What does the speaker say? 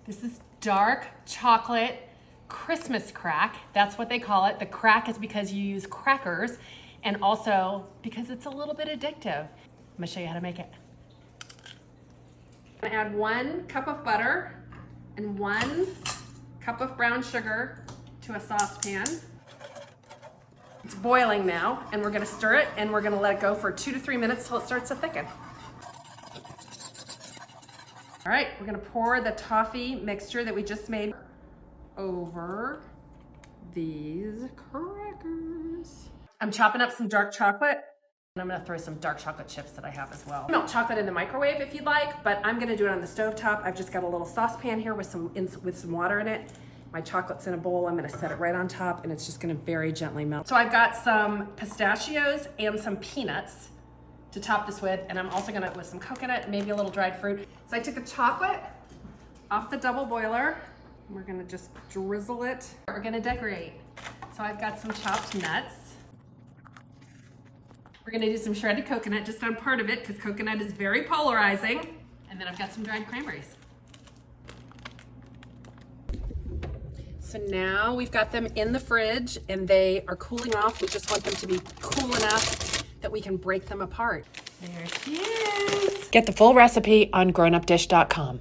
This is dark chocolate Christmas crack. That's what they call it. The crack is because you use crackers and also because it's a little bit addictive. I'm gonna show you how to make it. I'm gonna add 1 cup of butter and 1 cup of brown sugar to a saucepan. It's boiling now, and we're gonna stir it, and we're gonna let it go for 2 to 3 minutes till it starts to thicken. All right, we're gonna pour the toffee mixture that we just made over these crackers. I'm chopping up some dark chocolate, and I'm gonna throw some dark chocolate chips that I have as well. Melt chocolate in the microwave if you'd like, but I'm gonna do it on the stovetop. I've just got a little saucepan here with some water in it. My chocolate's in a bowl. I'm gonna set it right on top, and it's just gonna very gently melt. So I've got some pistachios and some peanuts to top this with, and I'm also gonna with some coconut and maybe a little dried fruit. So I took the chocolate off the double boiler. We're gonna just drizzle it. We're gonna decorate. So I've got some chopped nuts. We're gonna do some shredded coconut just on part of it because coconut is very polarizing. And then I've got some dried cranberries. So now we've got them in the fridge and they are cooling off. We just want them to be cool enough that we can break them apart. There she is. Get the full recipe on grownupdish.com.